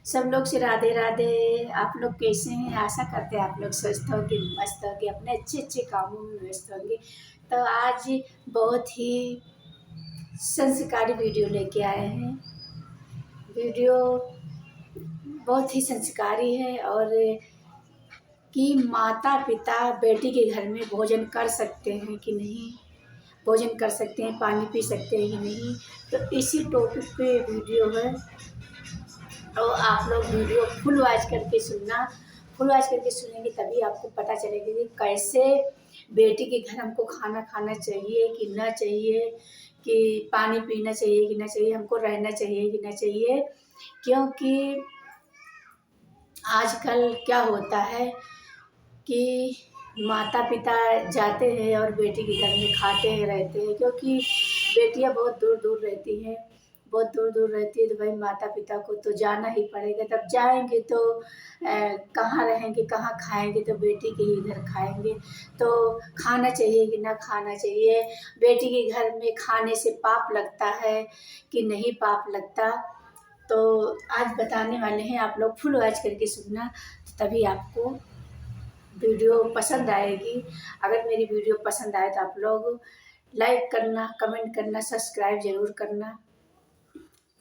सब लोग से राधे राधे। आप लोग कैसे हैं? आशा करते हैं आप लोग स्वस्थ होंगे, मस्त होंगे, अपने अच्छे अच्छे कामों में व्यस्त होंगे। तो आज बहुत ही संस्कारी वीडियो लेके आए हैं। वीडियो बहुत ही संस्कारी है और कि माता पिता बेटी के घर में भोजन कर सकते हैं कि नहीं, भोजन कर सकते हैं, पानी पी सकते हैं कि नहीं। तो इसी टॉपिक पे वीडियो है और आप लोग वीडियो फुल वॉच करके सुनना। फुल वॉच करके सुनेंगे तभी आपको पता चलेगा कि कैसे बेटी के घर हमको खाना खाना चाहिए कि ना चाहिए, कि पानी पीना चाहिए कि ना चाहिए, हमको रहना चाहिए कि ना चाहिए। क्योंकि आजकल क्या होता है कि माता पिता जाते हैं और बेटी के घर में खाते हैं, रहते हैं। क्योंकि बेटियां बहुत दूर दूर रहती हैं, बहुत दूर दूर रहती है, तो भाई माता पिता को तो जाना ही पड़ेगा। तब जाएंगे तो कहाँ रहेंगे, कहाँ खाएंगे, तो बेटी के ही घर खाएंगे। तो खाना चाहिए कि ना खाना चाहिए, बेटी के घर में खाने से पाप लगता है कि नहीं पाप लगता, तो आज बताने वाले हैं। आप लोग फुल वॉच करके सुनना, तो तभी आपको वीडियो पसंद आएगी। अगर मेरी वीडियो पसंद आए तो आप लोग लाइक करना, कमेंट करना, सब्सक्राइब जरूर करना,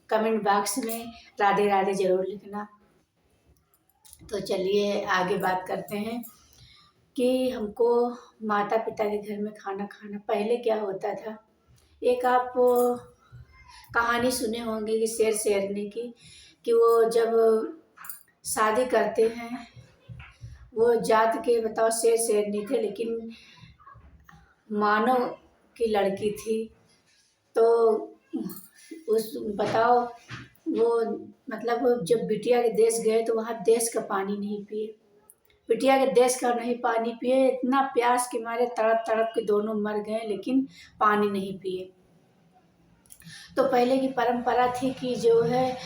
कमेंट बॉक्स में राधे राधे जरूर लिखना। तो चलिए आगे बात करते हैं कि हमको माता पिता के घर में खाना खाना, पहले क्या होता था। एक आप कहानी सुने होंगे कि शेर शेरनी की, कि वो जब शादी करते हैं, वो जात के बताओ शेर शेरनी थे, लेकिन मानव की लड़की थी। तो उस बताओ वो मतलब जब बिटिया के देश गए तो वहाँ देश का पानी नहीं पिए, बिटिया के देश का नहीं पानी पिए, इतना प्यास के मारे तड़प तड़प के दोनों मर गए, लेकिन पानी नहीं पिए। तो पहले की परंपरा थी कि जो है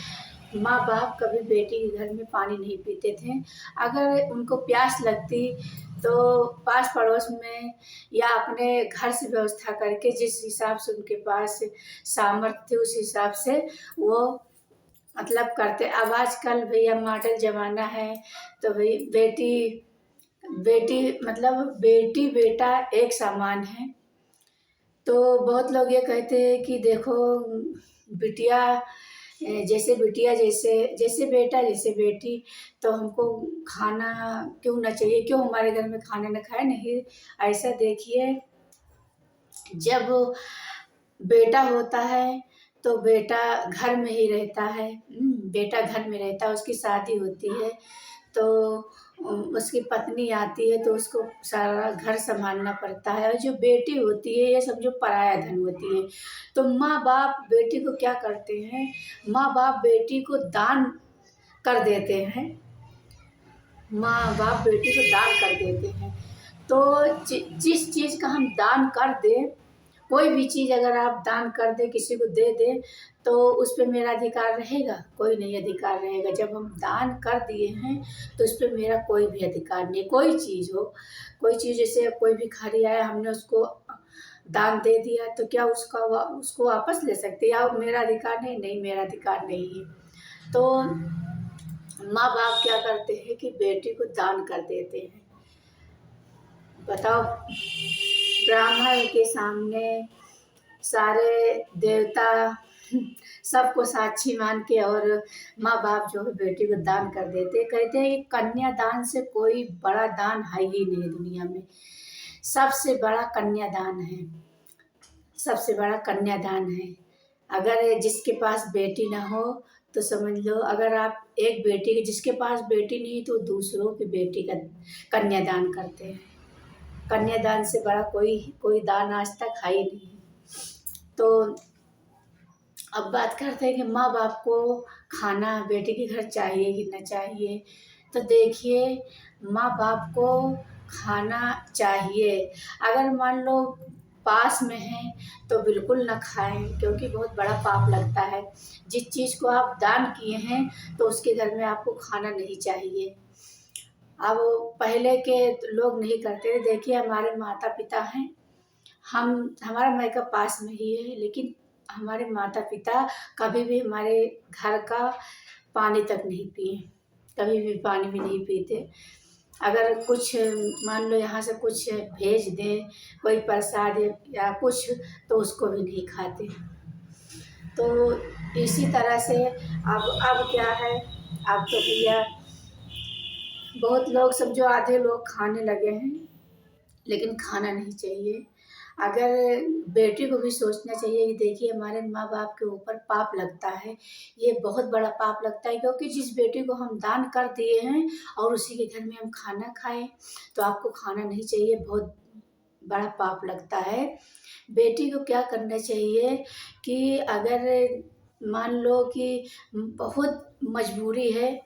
माँ बाप कभी बेटी के घर में पानी नहीं पीते थे। अगर उनको प्यास लगती तो पास पड़ोस में या अपने घर से व्यवस्था करके, जिस हिसाब से उनके पास सामर्थ्य उस हिसाब से वो मतलब करते। अब आजकल भैया मॉडल जमाना है, तो भाई बेटी बेटी मतलब बेटी बेटा एक समान है। तो बहुत लोग ये कहते हैं कि देखो बिटिया जैसे बिटिया, जैसे जैसे बेटा जैसे बेटी, तो हमको खाना क्यों ना चाहिए, क्यों हमारे घर में खाना ना खाए। नहीं, ऐसा देखिए, जब बेटा होता है तो बेटा घर में ही रहता है। बेटा घर में रहता है, उसकी शादी होती है तो उसकी पत्नी आती है तो उसको सारा घर संभालना पड़ता है। और जो बेटी होती है ये समझो पराया धन होती है। तो माँ बाप बेटी को क्या करते हैं, माँ बाप बेटी को दान कर देते हैं, माँ बाप बेटी को दान कर देते हैं। तो जिस चीज़ का हम दान कर दें, कोई भी चीज़ अगर आप दान कर दें, किसी को दे दें, तो उस पे मेरा अधिकार रहेगा? कोई नहीं अधिकार रहेगा। जब हम दान कर दिए हैं तो उस पे मेरा कोई भी अधिकार नहीं। कोई चीज़ हो, कोई चीज़ जैसे कोई भिखारी आया, हमने उसको दान दे दिया, तो क्या उसको वापस ले सकते, या मेरा अधिकार नहीं? नहीं, मेरा अधिकार नहीं है। तो माँ बाप क्या करते हैं कि बेटी को दान कर देते हैं। बताओ, ब्राह्मण के सामने सारे देवता सबको साक्षी मान के और माँ बाप जो है बेटी को दान कर देते। कहते हैं कि कन्यादान से कोई बड़ा दान है ही नहीं दुनिया में, सबसे बड़ा कन्यादान है, सबसे बड़ा कन्यादान है। अगर जिसके पास बेटी ना हो तो समझ लो, अगर आप एक बेटी के, जिसके पास बेटी नहीं तो दूसरों की बेटी का कन्यादान करते हैं। कन्यादान से बड़ा कोई कोई दान आज तक है ही नहीं। तो अब बात करते हैं कि माँ बाप को खाना बेटी के घर चाहिए कि न चाहिए। तो देखिए, माँ बाप को खाना चाहिए। अगर मान लो पास में है तो बिल्कुल ना खाएं, क्योंकि बहुत बड़ा पाप लगता है। जिस चीज़ को आप दान किए हैं तो उसके घर में आपको खाना नहीं चाहिए। अब पहले के लोग नहीं करते थे। देखिए, हमारे माता पिता हैं, हमारा मायका पास में ही है, लेकिन हमारे माता पिता कभी भी हमारे घर का पानी तक नहीं पिए, कभी भी पानी भी नहीं पीते। अगर कुछ मान लो यहाँ से कुछ भेज दें, कोई प्रसाद या कुछ, तो उसको भी नहीं खाते। तो इसी तरह से अब क्या है, अब तो भैया बहुत लोग समझो आधे लोग खाने लगे हैं, लेकिन खाना नहीं चाहिए। अगर बेटी को भी सोचना चाहिए कि देखिए हमारे माँ बाप के ऊपर पाप लगता है, ये बहुत बड़ा पाप लगता है, क्योंकि जिस बेटी को हम दान कर दिए हैं और उसी के घर में हम खाना खाएं, तो आपको खाना नहीं चाहिए, बहुत बड़ा पाप लगता है। बेटी को क्या करना चाहिए कि अगर मान लो कि बहुत मजबूरी है,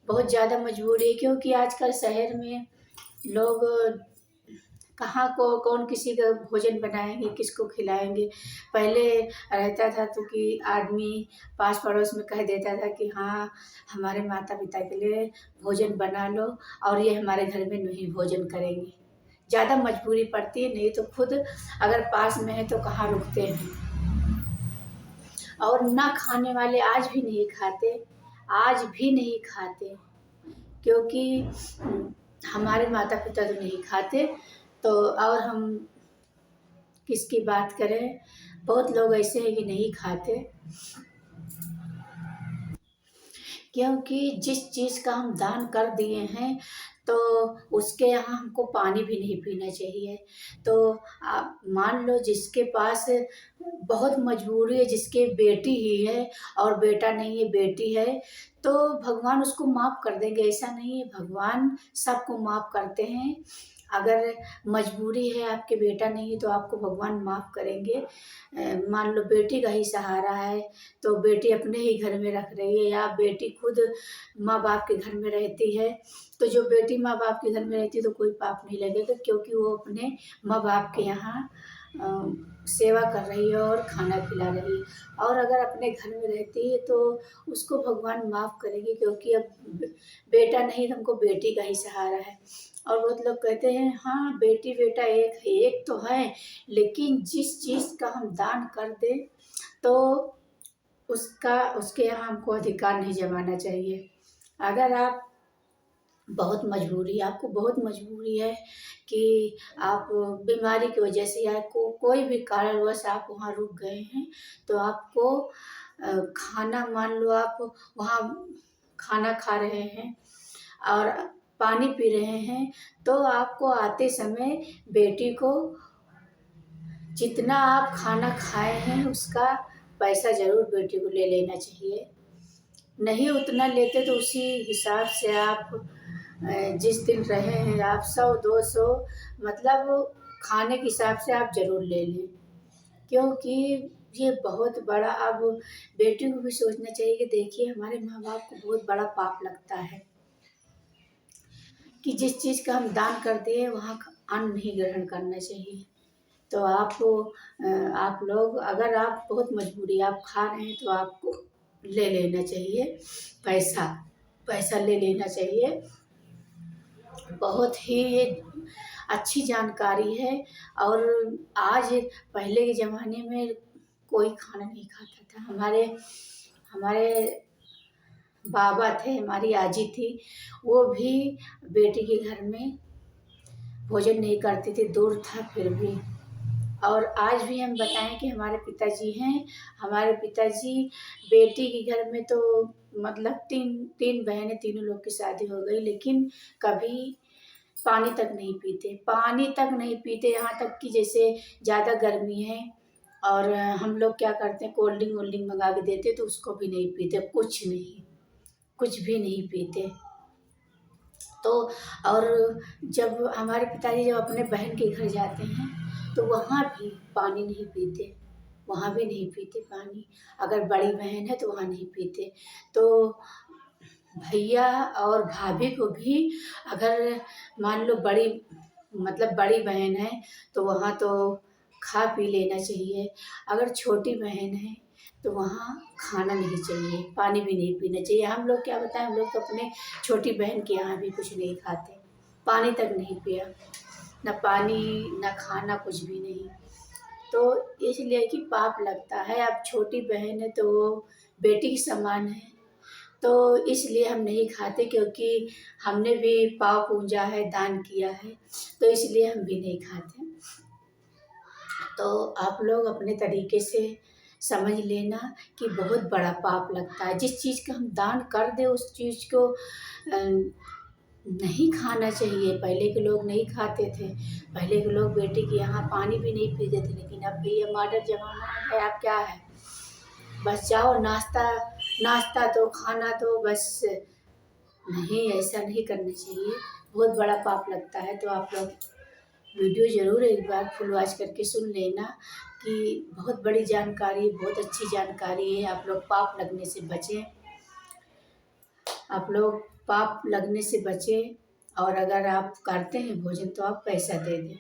बहुत ज़्यादा मजबूरी है, क्योंकि आजकल शहर में लोग कहाँ को कौन किसी का भोजन बनाएंगे, किसको खिलाएंगे। पहले रहता था तो कि आदमी पास पड़ोस में कह देता था कि हाँ हमारे माता पिता के लिए भोजन बना लो, और ये हमारे घर में नहीं भोजन करेंगे। ज़्यादा मजबूरी पड़ती है, नहीं तो खुद अगर पास में है तो कहाँ रुकते हैं। और ना खाने वाले आज भी नहीं खाते, आज भी नहीं खाते, क्योंकि हमारे माता पिता तो नहीं खाते, तो और हम किसकी बात करें। बहुत लोग ऐसे हैं कि नहीं खाते, क्योंकि जिस चीज़ का हम दान कर दिए हैं तो उसके यहाँ हमको पानी भी नहीं पीना चाहिए। तो आप मान लो जिसके पास बहुत मजबूरी है, जिसके बेटी ही है और बेटा नहीं है, बेटी है, तो भगवान उसको माफ़ कर देंगे, ऐसा नहीं है, भगवान सबको माफ़ करते हैं। अगर मजबूरी है, आपके बेटा नहीं है, तो आपको भगवान माफ़ करेंगे। मान लो बेटी का ही सहारा है, तो बेटी अपने ही घर में रख रही है, या बेटी खुद माँ बाप के घर में रहती है, तो जो बेटी माँ बाप के घर में रहती है तो कोई पाप नहीं लगेगा, क्योंकि वो अपने माँ बाप के यहाँ सेवा कर रही है और खाना खिला रही है। और अगर अपने घर में रहती है तो उसको भगवान माफ़ करेंगे, क्योंकि अब बेटा नहीं, तुमको बेटी का ही सहारा है। और बहुत लोग कहते हैं हाँ बेटी बेटा एक है, एक तो है, लेकिन जिस चीज़ का हम दान कर दें तो उसके यहाँ हमको अधिकार नहीं जमाना चाहिए। अगर आप बहुत मजबूरी, आपको बहुत मजबूरी है कि आप बीमारी की वजह से या कोई भी कारणवश आप वहाँ रुक गए हैं, तो आपको खाना, मान लो आप वहाँ खाना खा रहे हैं और पानी पी रहे हैं, तो आपको आते समय बेटी को जितना आप खाना खाए हैं उसका पैसा ज़रूर बेटी को ले लेना चाहिए। नहीं उतना लेते तो उसी हिसाब से आप जिस दिन रहे हैं आप 100-200 मतलब खाने के हिसाब से आप ज़रूर ले लें, क्योंकि ये बहुत बड़ा, अब बेटी को भी सोचना चाहिए कि देखिए हमारे माँ बाप को बहुत बड़ा पाप लगता है कि जिस चीज़ का हम दान करते हैं वहाँ अन्न नहीं ग्रहण करना चाहिए। तो आप लोग अगर आप बहुत मजबूरी आप खा रहे हैं तो आपको ले लेना चाहिए, पैसा पैसा ले लेना चाहिए। बहुत ही ये अच्छी जानकारी है। और आज पहले के ज़माने में कोई खाना नहीं खाता था। हमारे बाबा थे, हमारी आजी थी, वो भी बेटी के घर में भोजन नहीं करती थी, दूर था फिर भी। और आज भी हम बताएं कि हमारे पिताजी हैं, हमारे पिताजी बेटी के घर में तो मतलब तीन बहनें, तीनों लोग की शादी हो गई, लेकिन कभी पानी तक नहीं पीते, पानी तक नहीं पीते। यहाँ तक कि जैसे ज़्यादा गर्मी है और हम लोग क्या करते हैं, कोल्ड ड्रिंक वोल्ड ड्रिंक मंगा के देते तो उसको भी नहीं पीते, कुछ नहीं, कुछ भी नहीं पीते। तो और जब हमारे पिताजी जब अपने बहन के घर जाते हैं तो वहाँ भी पानी नहीं पीते, वहाँ भी नहीं पीते पानी। अगर बड़ी बहन है तो वहाँ नहीं पीते। तो भैया और भाभी को भी अगर मान लो बड़ी मतलब बड़ी बहन है तो वहाँ तो खा पी लेना चाहिए। अगर छोटी बहन है तो वहाँ खाना नहीं चाहिए, पानी भी नहीं पीना चाहिए। हम लोग क्या बताएं, हम लोग तो अपने छोटी बहन के यहाँ भी कुछ नहीं खाते, पानी तक नहीं पिया, ना पानी ना खाना, कुछ भी नहीं। तो इसलिए कि पाप लगता है। अब छोटी बहन है तो वो बेटी के समान है, तो इसलिए हम नहीं खाते, क्योंकि हमने भी पाँव पूजा है, दान किया है, तो इसलिए हम भी नहीं खाते। तो आप लोग अपने तरीके से समझ लेना कि बहुत बड़ा पाप लगता है। जिस चीज़ का हम दान कर दें उस चीज़ को नहीं खाना चाहिए। पहले के लोग नहीं खाते थे, पहले के लोग बेटे के यहाँ पानी भी नहीं पीते थे, लेकिन अब भैया मॉडर्न ज़माना आ गया। अब क्या है, बस जाओ नाश्ता नाश्ता दो, खाना दो, बस। नहीं, ऐसा नहीं करना चाहिए, बहुत बड़ा पाप लगता है। तो आप लोग वीडियो ज़रूर एक बार फुल वॉच करके सुन लेना कि बहुत बड़ी जानकारी, बहुत अच्छी जानकारी है। आप लोग पाप लगने से बचें, आप लोग पाप लगने से बचें। और अगर आप करते हैं भोजन तो आप पैसा दे दें,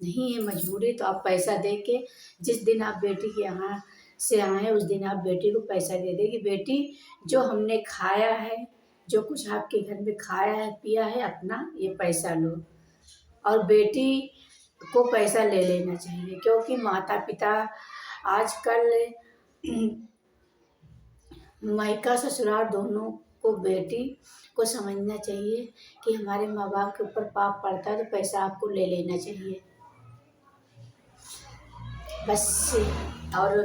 नहीं है मजबूरी तो आप पैसा दे के, जिस दिन आप बेटी के यहाँ से आए उस दिन आप बेटी को पैसा दे दें कि बेटी जो हमने खाया है, जो कुछ आपके घर में खाया है पिया है, अपना ये पैसा लो। और बेटी को पैसा ले लेना चाहिए, क्योंकि माता पिता आजकल मायका ससुराल दोनों को बेटी को समझना चाहिए कि हमारे माँ बाप के ऊपर पाप पड़ता है तो पैसा आपको ले लेना चाहिए, बस। और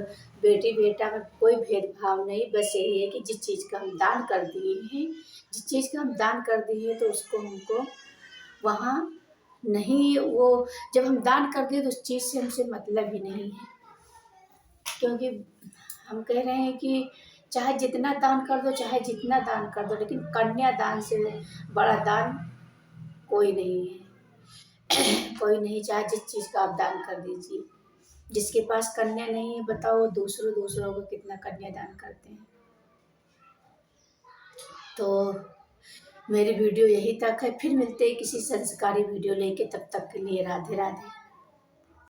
बेटी बेटा में कोई भेदभाव नहीं, बस यही है कि जिस चीज़ का हम दान कर दिए हैं, जिस चीज़ का हम दान कर दिए तो उसको हमको वहाँ नहीं, वो जब हम दान कर दिए तो उस चीज़ से हमसे मतलब ही नहीं है। क्योंकि हम कह रहे हैं कि चाहे जितना दान कर दो, चाहे जितना दान कर दो, लेकिन कन्या दान से बड़ा दान कोई नहीं है। कोई नहीं, चाहे जिस चीज़ का आप दान कर दीजिए। जिसके पास कन्या नहीं है बताओ दूसरों को कितना कन्यादान करते हैं। तो मेरी वीडियो यही तक है, फिर मिलते हैं किसी संस्कारी वीडियो लेके, तब तक के लिए राधे राधे।